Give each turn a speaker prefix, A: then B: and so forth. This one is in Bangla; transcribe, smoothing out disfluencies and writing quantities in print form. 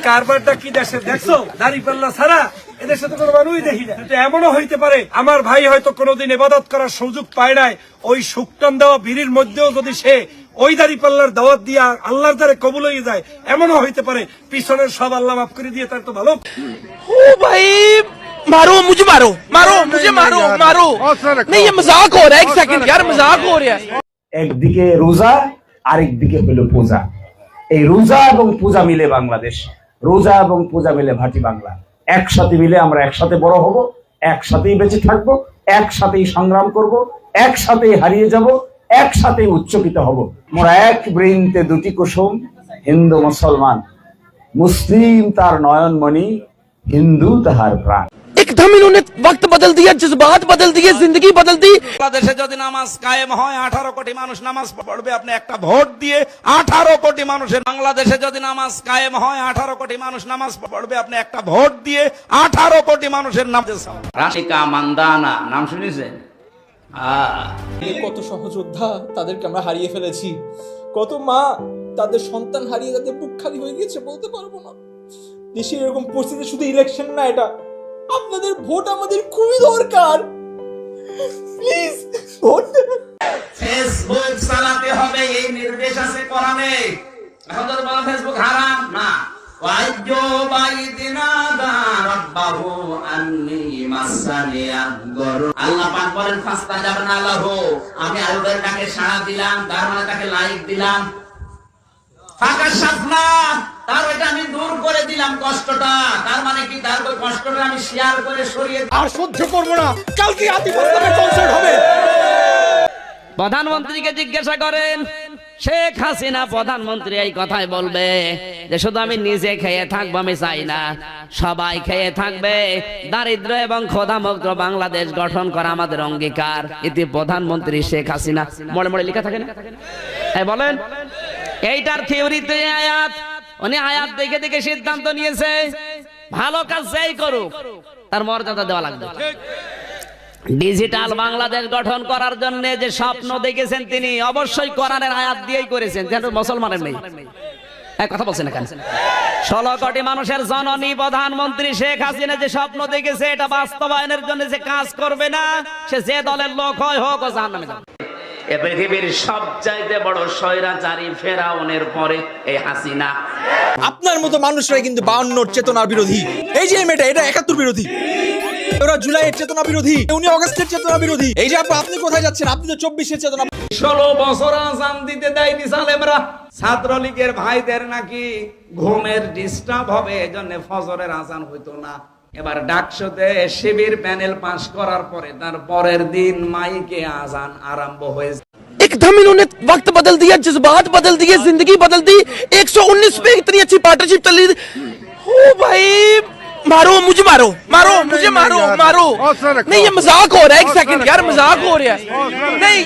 A: কারবারটা কি দেশে দেখছো? দাড়িপাল্লা ছাড়া এদের সাথে কোনো মানুষই দেখি না। এমনও হইতে পারে আমার ভাই হয়তো কোনোদিন ইবাদত করার সুযোগ পায় নাই, ওই শুকটান দেওয়া বিড়ির মধ্যেও যদি সে ওই দাড়িপাল্লার দাওয়াত দিয়া আল্লাহর দ্বারে কবুল হয়ে যায়, এমনও হইতে পারে পিছনের সব আল্লাহ মাফ করে দিয়ে তার তো ভালো।
B: ओ भाई मारो मुझे, मारो मारो मुझे, मारो मारो नहीं, ये मजाक हो रहा है। एक सेकंड यार, मजाक हो रहा है।
C: একদিকে রোজা আরেকদিকে হলো পূজা। এই রোজা এবং পূজা মিলে বাংলাদেশ, রোজা এবং পূজা মিলে ভাটি বাংলা। একসাথে মিলে আমরা একসাথে বড় হব, একসাথেই বেঁচে থাকবো, একসাথেই সংগ্রাম করব, একসাথেই হারিয়ে যাব, একসাথেই উচ্চকিত হব। মোরা এক বৃন্তে দুটি কুসুম, হিন্দু মুসলমান, মুসলিম তার নয়নমণি, হিন্দু তাহার প্রাণ।
B: एकदम इन्होंने वक्त बदल दिया, जज्बात बदल दिए, जिंदगी बदल दी।
D: বাংলাদেশে যদি নামাজ কায়েম হয় 18 কোটি মানুষ নামাজ পড়বে আপনি একটা ভোট দিয়ে। 18 কোটি মানুষের বাংলাদেশে যদি নামাজ কায়েম হয় 18 কোটি মানুষ নামাজ পড়বে আপনি একটা ভোট দিয়ে। 18 কোটি মানুষের নাম
E: রাশিকা মান্দানা নাম শুনেছেন?
F: কত সহযোদ্ধা তাদেরকে আমরা হারিয়ে ফেলেছি, কত মা তাদের সন্তান হারিয়ে তাদের বুক খালি হয়ে গিয়েছে, বলতে পারবো না। দেশের এরকম পরিস্থিতি শুধু ইলেকশন না, এটা আপনাদের ভোট আমাদের খুবই দরকার। প্লিজ ভোট দেবেন।
E: ফেসবুক চালাতে হবে এই নির্দেশ আছে কোরআনে। এখন তো বলা ফেসবুক হারাম না। ওয়াইজু বাইদিনা দা রাব্বাহু আন্নি মাসানিয়াদ গরু। আল্লাহ পাক বলেন ফাস্তাজাবনা লাহু, আমি আল্লাহর ডাকে সাড়া দিলাম, তার মানে তাকে লাইক দিলাম। ফাকাশাফনা, তার ওইটা আমি দূর করে দিলাম কষ্টটা, তার মানে কি তার ওই কষ্টটা আমি শেয়ার করে সরিয়ে
F: আর সহ্য করবো না। কালকে আতিফাস্তানের কনসার্ট হবে।
G: প্রধানমন্ত্রীকে জিজ্ঞাসা করেন, শেখ হাসিনা প্রধানমন্ত্রী এই কথাই বলবে যে শুধু আমি নিজে খেয়ে থাকবো আমি চাই না, সবাই খেয়ে থাকবে, দারিদ্র এবং ক্ষুধামুক্ত বাংলাদেশ গঠন করা আমাদের অঙ্গীকার। এটি প্রধানমন্ত্রী শেখ হাসিনা মনে মনে লেখা থাকে না? বলেন, এইটার থিওরিতে আয়াত, উনি আয়াত দেখে দেখে সিদ্ধান্ত নিয়েছে ভালো কাজ যেই করুক তার মর্যাদা দেওয়া লাগবে। ডিজিটাল বাংলাদেশ গঠন করার জন্য যে স্বপ্ন দেখেছেন তিনি অবশ্যই কোরআনের আয়াত দিয়েই করেছেন, যেন মুসলমানের নেই। এক কথা বলছেন এখানে 16 কোটি মানুষের জননী প্রধানমন্ত্রী শেখ হাসিনা যে স্বপ্ন দেখেছে এটা বাস্তবায়নের জন্য যে কাজ করবে না, সে যে দলের লোক হয় হোক ও জাহান্নামে যাবে।
E: এ পৃথিবীর সবচাইতে বড় স্বৈরাচারী ফেরাউনের পরে এই হাসিনা।
F: আপনার মতো মানুষরাই কিন্তু 52 চেতনার বিরোধী। এই যে মেয়েটা, এটা 71 বিরোধী, ওরা জুলাইয়ের চেতনা বিরোধী, উনি অগস্টের চেতনা বিরোধী। এই যে আপনি কোথায় যাচ্ছেন? আপনি তো 24-এর চেতনা।
D: 16 বছর আজান দিতে দেয়নি সালেমরা। ছাত্রলীগের ভাইদের নাকি ঘুমের ডিস্টার্ব হবে, এজন্য ফজরের আজান হইতো না। এবার ডাকসুতে শিবির প্যানেল পাস করার পরে তার পরের দিন মাইকে আজান আরম্ভ হয়েছে।
B: एकदम इन्होंने वक्त बदल दिया, जज्बात बदल दिए, जिंदगी बदल दी। 119 पे इतनी अच्छी पार्टनरशिप चली। ओ भाई मारो मुझे, मारो मारो मुझे, मारो मारो नहीं, ये मजाक हो रहा है। एक सेकंड यार, मजाक हो रहा है। नहीं।